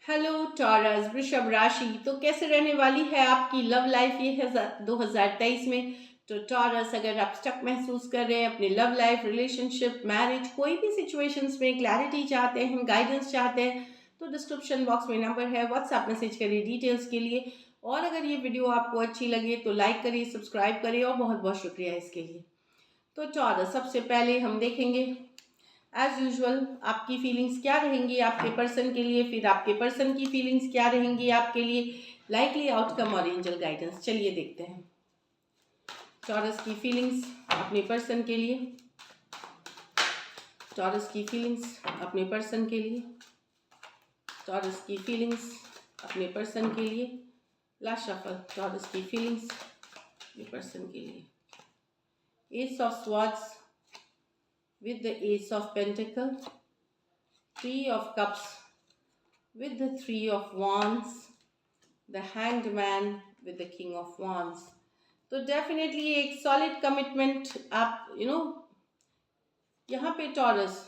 Hello taurus वृषभ राशि। तो कैसे रहने वाली है आपकी लव लाइफ ये है 2023 में। तो टॉरस, अगर आप स्टक महसूस कर रहे हैं अपने लव लाइफ, रिलेशनशिप, मैरिज, कोई भी सिचुएशंस में क्लैरिटी चाहते हैं, गाइडेंस चाहते हैं, तो डिस्क्रिप्शन बॉक्स में नंबर है, व्हाट्सएप मैसेज करिए डिटेल्स के लिए। और अगर ये वीडियो आपको अच्छी लगे तो लाइक करिए, सब्सक्राइब करिए और बहुत बहुत शुक्रिया इसके लिए। तो टॉरस, सबसे पहले हम देखेंगे एज यूजुअल आपकी फीलिंग्स क्या रहेंगी आपके पर्सन के लिए, फिर आपके पर्सन की फीलिंग्स क्या रहेंगी आपके लिए, लाइकली आउटकम और एंजल गाइडेंस। चलिए देखते हैं टॉरस की फीलिंग्स अपने पर्सन के लिए। टॉरस की फीलिंग्स अपने पर्सन के लिए। टॉरस की फीलिंग्स अपने पर्सन के लिए। लास्ट शफल टॉरस की फीलिंग्स अपने पर्सन के लिए। S of swords with the Ace of Pentacles, Three of Cups with the Three of Wands, the Hanged Man with the King of Wands. तो definitely एक solid commitment आप यहाँ पे taurus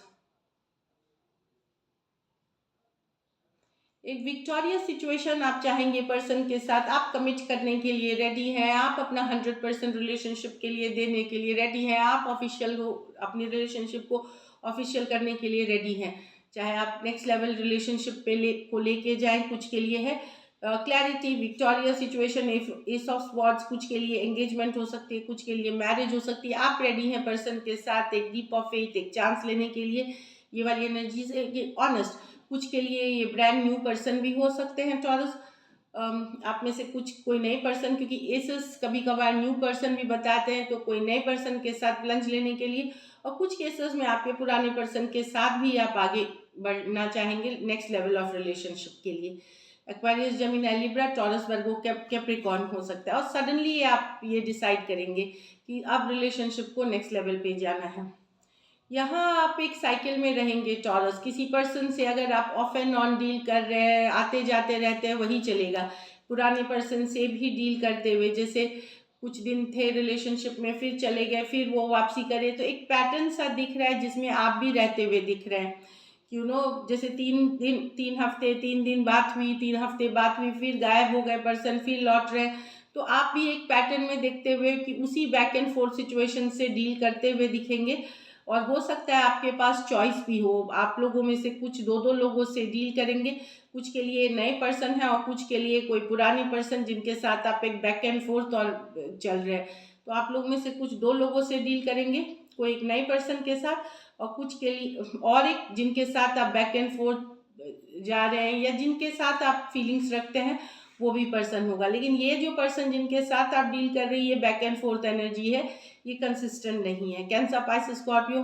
एक विक्टोरियस सिचुएशन आप चाहेंगे पर्सन के साथ। आप कमिट करने के लिए रेडी हैं, आप अपना 100% रिलेशनशिप के लिए देने के लिए रेडी हैं, आप ऑफिशियल हो अपनी रिलेशनशिप को ऑफिशियल करने के लिए रेडी हैं। चाहे आप नेक्स्ट लेवल रिलेशनशिप को लेके जाएं, कुछ के लिए है clarity, victorious situation, S of swords, कुछ के लिए एंगेजमेंट हो सकती है, कुछ के लिए मैरिज हो सकती है। आप रेडी हैं पर्सन के साथ एक डीप ऑफ फेथ, एक चांस लेने के लिए। ये वाली एनर्जी से ऑनेस्ट, कुछ के लिए ये ब्रांड न्यू पर्सन भी हो सकते हैं टॉरस। आप में से कुछ कोई नए पर्सन, क्योंकि एसेस कभी कभार न्यू पर्सन भी बताते हैं, तो कोई नए पर्सन के साथ प्लंज लेने के लिए। और कुछ केसेस में आपके पुराने पर्सन के साथ भी आप आगे बढ़ना चाहेंगे नेक्स्ट लेवल ऑफ रिलेशनशिप के लिए। एक्वेरियस, जेमिनी, लिब्रा, टॉरस, वर्गो, कैप्रिकॉर्न हो सकता है। और सडनली आप ये डिसाइड करेंगे कि अब रिलेशनशिप को नेक्स्ट लेवल पे जाना है। यहाँ आप एक साइकिल में रहेंगे टॉरस। किसी पर्सन से अगर आप ऑफ एंड ऑन डील कर रहे हैं, आते जाते रहते हैं, वही चलेगा। पुराने पर्सन से भी डील करते हुए, जैसे कुछ दिन थे रिलेशनशिप में, फिर चले गए, फिर वो वापसी करे, तो एक पैटर्न सा दिख रहा है जिसमें आप भी रहते हुए दिख रहे हैं। जैसे 3 हफ्ते 3 दिन बात हुई, 3 हफ्ते बात हुई, फिर गायब हो गए पर्सन, फिर लौट रहे हैं। तो आप भी एक पैटर्न में देखते हुए कि उसी बैक एंड फोर्थ सिचुएशन से डील करते हुए दिखेंगे। और हो सकता है आपके पास चॉइस भी हो, आप लोगों में से कुछ दो दो लोगों से डील करेंगे। कुछ के लिए नए पर्सन है और कुछ के लिए कोई पुराने पर्सन जिनके साथ आप एक बैक एंड फोर्थ और चल रहे हैं। तो आप लोग में से कुछ दो लोगों से डील करेंगे, कोई एक नए पर्सन के साथ, और कुछ के लिए और एक जिनके साथ आप बैक एंड फोर्थ जा रहे हैं, या जिनके साथ आप फीलिंग्स रखते हैं, वो भी पर्सन होगा। लेकिन ये जो पर्सन जिनके साथ आप डील कर रही है, बैक एंड फोर्थ एनर्जी है, ये कंसिस्टेंट नहीं है। कैंसर, पाइसेस, स्कॉर्पियो,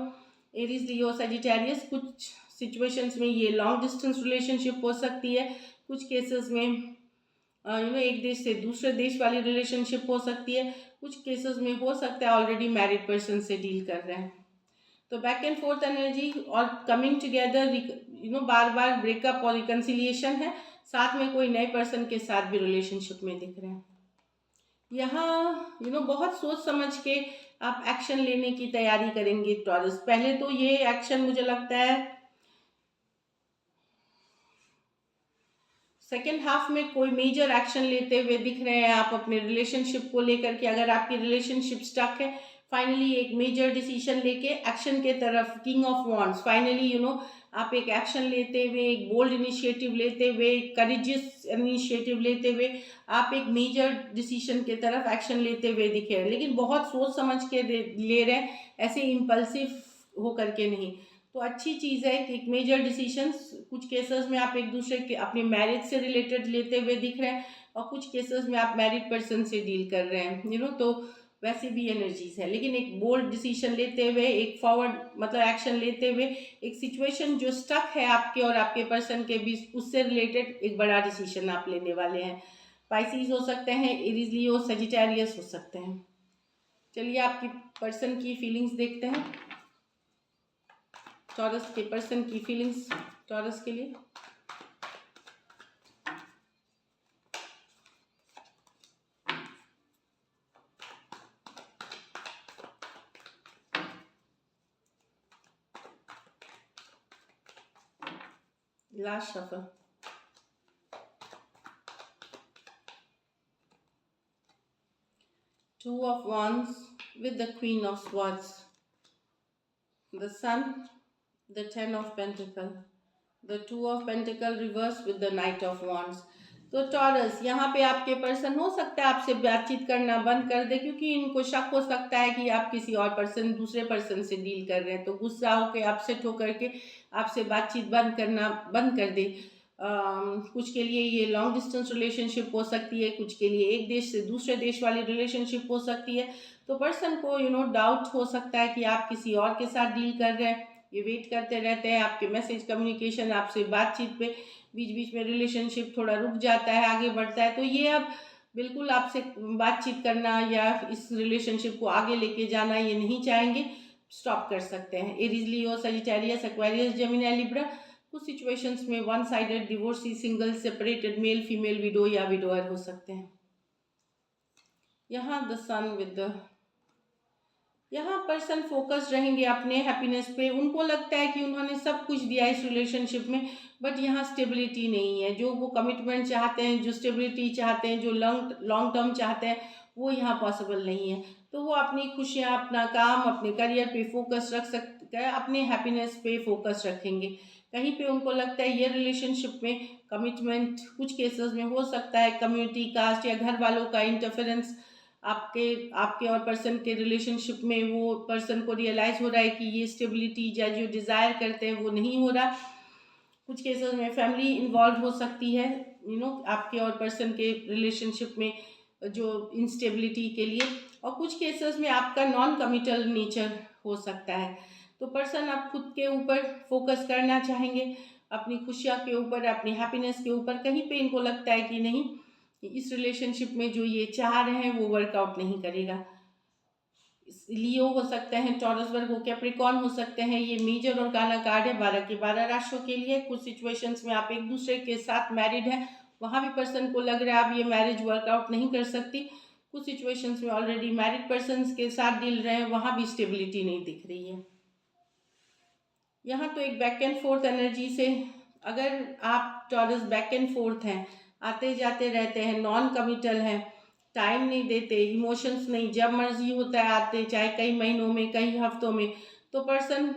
एरीज, लियो, सजिटेरियस। कुछ सिचुएशंस में ये लॉन्ग डिस्टेंस रिलेशनशिप हो सकती है, कुछ केसेस में एक देश से दूसरे देश वाली रिलेशनशिप हो सकती है, कुछ केसेस में हो सकता है ऑलरेडी मैरिड पर्सन से डील कर रहे हैं। तो बैक एंड फोर्थ एनर्जी और कमिंग टुगेदर, बार बार ब्रेकअप और रिकन्सिलिएशन है, साथ में कोई नए पर्सन के साथ भी रिलेशनशिप में दिख रहे हैं। यहाँ बहुत सोच समझ के आप एक्शन लेने की तैयारी करेंगे टॉरस। पहले तो ये एक्शन मुझे लगता है सेकेंड हाफ में कोई मेजर एक्शन लेते हुए दिख रहे हैं आप अपने रिलेशनशिप को लेकर के। अगर आपकी रिलेशनशिप स्टक है, फाइनली एक मेजर डिसीजन लेके एक्शन के तरफ, किंग ऑफ वॉन्ड्स, फाइनली आप एक एक्शन लेते हुए, एक बोल्ड इनिशिएटिव लेते हुए, करेजियस इनिशिएटिव लेते हुए आप एक मेजर डिसीजन के तरफ एक्शन लेते हुए दिखे हैं। लेकिन बहुत सोच समझ के ले रहे हैं, ऐसे इम्पल्सिव हो करके नहीं। तो अच्छी चीज़ है कि एक मेजर डिसीशंस, कुछ केसेस में आप एक दूसरे के अपने मैरिज से रिलेटेड लेते हुए दिख रहे हैं, और कुछ केसेस में आप मैरिड पर्सन से डील कर रहे हैं। तो वैसे भी एनर्जीज है, लेकिन एक बोल्ड डिसीजन लेते हुए, एक फॉरवर्ड मतलब एक्शन लेते हुए, एक सिचुएशन जो स्टक है आपके और आपके पर्सन के बीच, उससे रिलेटेड एक बड़ा डिसीजन आप लेने वाले हैं। पाइसिस हो सकते हैं, एरीज, लियो, सजिटेरियस हो सकते हैं। चलिए आपकी पर्सन की फीलिंग्स देखते हैं, टॉरस के पर्सन की फीलिंग्स टॉरस के लिए। Last shuffle, Two of Wands with the Queen of Swords, the Sun, the Ten of Pentacles, the Two of Pentacles reverse with the Knight of Wands. तो taurus, यहाँ पे आपके person हो सकता है आपसे बातचीत करना बंद कर दे, क्योंकि इनको शक हो सकता है कि आप किसी और पर्सन दूसरे पर्सन से डील कर रहे हैं, तो गुस्सा होकर अपसेट होकर के आपसे बातचीत बंद कर दे। कुछ के लिए ये लॉन्ग डिस्टेंस रिलेशनशिप हो सकती है, कुछ के लिए एक देश से दूसरे देश वाली रिलेशनशिप हो सकती है। तो पर्सन को डाउट हो सकता है कि आप किसी और के साथ डील कर रहे हैं। ये वेट करते रहते हैं आपके मैसेज, कम्युनिकेशन, आपसे बातचीत पे। बीच बीच में रिलेशनशिप थोड़ा रुक जाता है, आगे बढ़ता है, तो ये अब बिल्कुल आपसे बातचीत करना या इस रिलेशनशिप को आगे लेके जाना ये नहीं चाहेंगे, स्टॉप कर सकते हैं। एरीज, लियो, सजिटेरियस, एक्वेरियस, जेमिनी, लिब्रा। कुछ सिचुएशंस में one sided divorcee, single, separated, male female, window या विडोअर हो सकते हैं। यहाँ द सन विद द, यहाँ पर्सन फोकस रहेंगे अपने हैप्पीनेस पे। उनको लगता है कि उन्होंने सब कुछ दिया इस रिलेशनशिप में, बट यहाँ स्टेबिलिटी नहीं है। जो वो कमिटमेंट चाहते हैं, जो स्टेबिलिटी चाहते हैं, जो लॉन्ग टर्म चाहते हैं, वो यहाँ पॉसिबल नहीं है। तो वो अपनी खुशियाँ, अपना काम, अपने करियर पे फोकस रख सकते हैं, अपने हैप्पीनेस पे फोकस रखेंगे। कहीं पे उनको लगता है ये रिलेशनशिप में कमिटमेंट, कुछ केसेस में हो सकता है कम्युनिटी, कास्ट या घर वालों का इंटरफेरेंस आपके आपके और पर्सन के रिलेशनशिप में। वो पर्सन को रियलाइज हो रहा है कि ये स्टेबिलिटी या जो डिज़ायर करते हैं वो नहीं हो रहा। कुछ केसेस में फैमिली इन्वॉल्व हो सकती है, आपके और पर्सन के रिलेशनशिप में जो इंस्टेबिलिटी के लिए। और कुछ केसेस में आपका नॉन कमिटल नेचर हो सकता है। तो पर्सन आप खुद के ऊपर फोकस करना चाहेंगे, अपनी खुशियाँ के ऊपर, अपनी हैप्पीनेस के ऊपर। कहीं पे इनको लगता है कि नहीं, इस रिलेशनशिप में जो ये चाह रहे हैं वो वर्कआउट नहीं करेगा। लियो हो सकते हैं, टॉरस, वर्गो, कैप्रिकॉर्न हो सकते हैं। ये मेजर और काना कार्ड है 12 के 12 राशियों के लिए। कुछ सिचुएशंस में आप एक दूसरे के साथ मैरिड हैं, वहाँ भी पर्सन को लग रहा है अब ये मैरिज वर्कआउट नहीं कर सकती। कुछ सिचुएशंस में ऑलरेडी मैरिड पर्सन के साथ डील रहे हैं, वहाँ भी स्टेबिलिटी नहीं दिख रही है। यहाँ तो एक बैक एंड फोर्थ एनर्जी से, अगर आप टॉरस बैक एंड फोर्थ हैं, आते जाते रहते हैं, नॉन कमिटल हैं, टाइम नहीं देते, इमोशंस नहीं, जब मर्जी होता है आते, चाहे कई महीनों में, कई हफ्तों में, तो पर्सन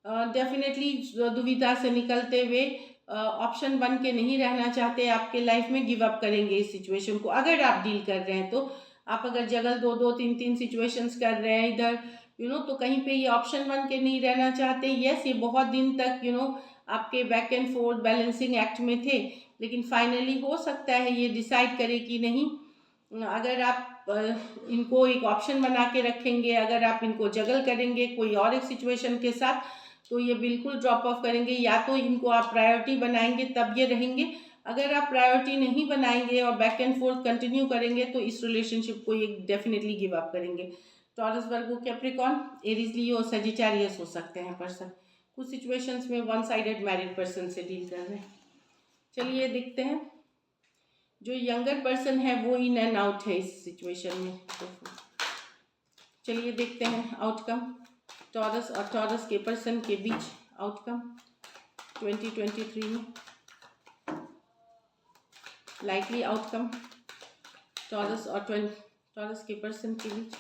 डेफिनेटली दुविधा से निकलते हुए ऑप्शन बन के नहीं रहना चाहते आपके लाइफ में, गिव अप करेंगे इस सिचुएशन को। अगर आप डील कर रहे हैं तो आप अगर जगल दो दो तीन तीन सिचुएशंस कर रहे हैं इधर, तो कहीं पे ये ऑप्शन बन के नहीं रहना चाहते। यस, ये बहुत दिन तक आपके back and fourth balancing act में थे, लेकिन फाइनली हो सकता है ये डिसाइड करे कि नहीं, अगर आप इनको एक ऑप्शन बना के रखेंगे, अगर आप इनको जगल करेंगे कोई और एक सिचुएशन के साथ, तो ये बिल्कुल ड्रॉप ऑफ करेंगे। या तो इनको आप प्रायोरिटी बनाएंगे तब ये रहेंगे, अगर आप प्रायोरिटी नहीं बनाएंगे और बैक एंड फोर्थ कंटिन्यू करेंगे तो इस रिलेशनशिप को ये डेफिनेटली गिव अप करेंगे। टॉरस, वर्गो, कैप्रिकॉर्न, एरीज, लियो, सजिटेरियस हो सकते हैं पर्सन। कुछ सिचुएशंस में वन साइडेड मैरिड पर्सन से डील कर रहे हैं। चलिए देखते हैं, जो यंगर पर्सन है वो इन एंड आउट है इस सिचुएशन में। चलिए देखते हैं आउटकम, टॉरस और टॉरस के पर्सन के बीच आउटकम 2023 में। लाइकली आउटकम टॉरस और टॉरस के पर्सन के बीच।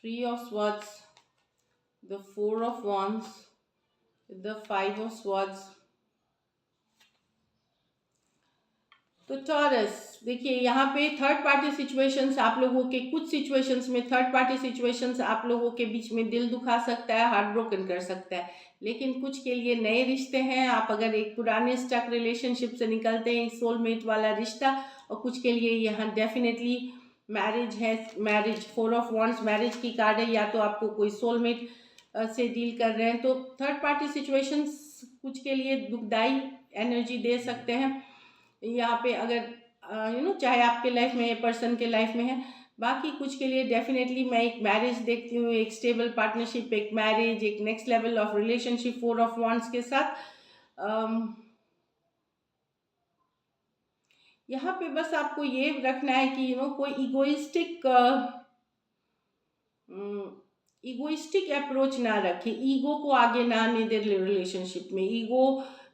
Three of Swords, the Four of Wands, the Five of Swords। तो टॉरस देखिए, यहाँ पे थर्ड पार्टी सिचुएशंस आप लोगों के, कुछ सिचुएशंस में थर्ड पार्टी सिचुएशंस आप लोगों के बीच में दिल दुखा सकता है, हार्ट ब्रोकन कर सकता है। लेकिन कुछ के लिए नए रिश्ते हैं। आप अगर एक पुराने स्टक रिलेशनशिप से निकलते हैं, सोलमेट वाला रिश्ता, और कुछ के लिए यहाँ डेफिनेटली मैरिज है। मैरिज, 4 ऑफ वॉन्ड्स मैरिज की कार्ड है, या तो आपको कोई सोलमेट से डील कर रहे हैं। तो थर्ड पार्टी सिचुएशंस कुछ के लिए दुखदाई एनर्जी दे सकते हैं यहाँ पे, अगर चाहे आपके लाइफ में, पर्सन के लाइफ में है। बाकी कुछ के लिए डेफिनेटली मैं एक मैरिज देखती हूँ, एक स्टेबल पार्टनरशिप, एक मैरिज, एक next level of relationship 4 of wands के साथ। यहाँ पे बस आपको ये रखना है कि कोई इगोइस्टिक अप्रोच ना रखे, ईगो को आगे ना आने दे रिलेशनशिप में। ईगो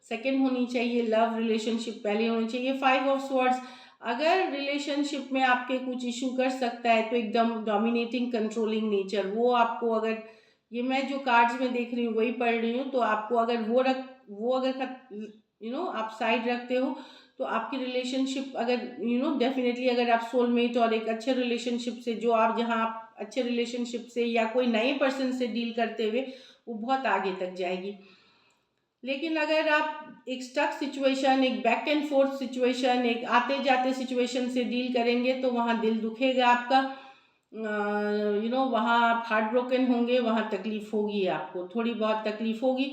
सेकंड होनी चाहिए, लव रिलेशनशिप पहले होनी चाहिए। 5 ऑफ स्वॉर्ड्स, अगर रिलेशनशिप में आपके कुछ इशू कर सकता है तो एकदम डोमिनेटिंग कंट्रोलिंग नेचर, वो आपको अगर, ये मैं जो कार्ड्स में देख रही हूँ वही पढ़ रही हूँ, तो आपको अगर वो अगर आप साइड रखते हो तो आपकी रिलेशनशिप अगर डेफिनेटली अगर आप सोलमेट और एक अच्छे रिलेशनशिप से, जो आप जहाँ आप अच्छे रिलेशनशिप से या कोई नए पर्सन से डील करते हुए, वो बहुत आगे तक जाएगी। लेकिन अगर आप एक स्टक सिचुएशन, एक बैक एंड फोर्थ सिचुएशन, एक आते जाते सिचुएशन से डील करेंगे तो वहाँ दिल दुखेगा आपका, वहाँ आप हार्ट ब्रोकन होंगे, वहाँ तकलीफ होगी, आपको थोड़ी बहुत तकलीफ होगी,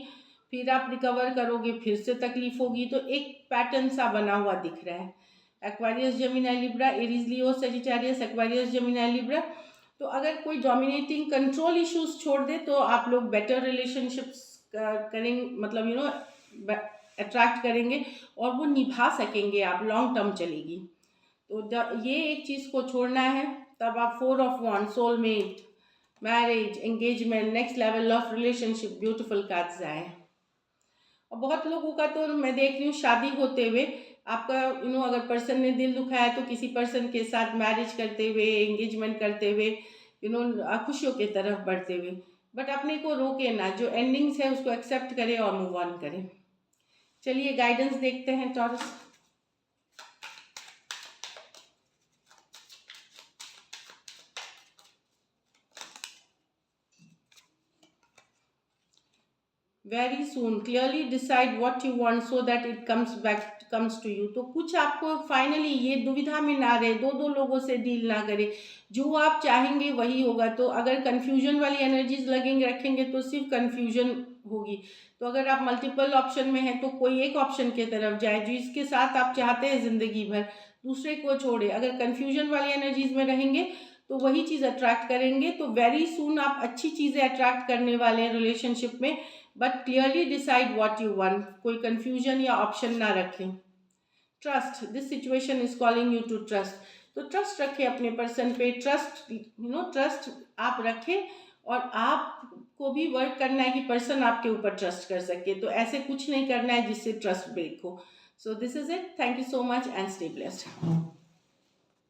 फिर आप रिकवर करोगे, फिर से तकलीफ होगी। तो एक पैटर्न सा बना हुआ दिख रहा है। एक्वारियस, जेमिनी, लिब्रा, एरीज, लियो, सेजिटेरियस, एक्वारियस, जेमिनी, लिब्रा। तो अगर कोई डोमिनेटिंग कंट्रोल इश्यूज छोड़ दे तो आप लोग बेटर रिलेशनशिप्स करेंगे, मतलब अट्रैक्ट करेंगे और वो निभा सकेंगे, आप लॉन्ग टर्म चलेगी। तो ये एक चीज़ को छोड़ना है, तब आप 4 of one, soulmate, marriage, engagement, next level of relationship, beautiful cards आए। और बहुत लोगों का तो मैं देख रही हूँ शादी होते हुए आपका अगर पर्सन ने दिल दुखाया तो किसी पर्सन के साथ मैरिज करते हुए, एंगेजमेंट करते हुए, खुशियों की तरफ बढ़ते हुए, बट अपने को रोके ना, जो एंडिंग्स है उसको एक्सेप्ट करें और मूव ऑन करें। चलिए गाइडेंस देखते हैं Taurus. Very soon, clearly decide what you want so that it comes to you. तो कुछ आपको फाइनली ये दुविधा में ना रहे, दो लोगों से डील ना करें, जो आप चाहेंगे वही होगा। तो अगर कंफ्यूजन वाली एनर्जीज लगेंगे रखेंगे तो सिर्फ कंफ्यूजन होगी। तो अगर आप मल्टीपल ऑप्शन में हैं तो कोई एक ऑप्शन की तरफ जाए जो इसके साथ आप चाहते हैं ज़िंदगी भर, दूसरे को छोड़े। अगर कंफ्यूजन वाली एनर्जीज में रहेंगे तो वही चीज़ अट्रैक्ट करेंगे। तो वेरी सून आप अच्छी चीज़ें अट्रैक्ट करने वाले हैं रिलेशनशिप में, but clearly decide what you want, कोई कंफ्यूजन या ऑप्शन ना रखें। Trust, this situation is calling you to trust. तो ट्रस्ट रखें अपने पर्सन पे, ट्रस्ट आप रखें, और आपको भी वर्क करना है कि पर्सन आपके ऊपर ट्रस्ट कर सके। तो ऐसे कुछ नहीं करना है जिससे ट्रस्ट ब्रेक हो। So this is it, thank you so much and stay blessed.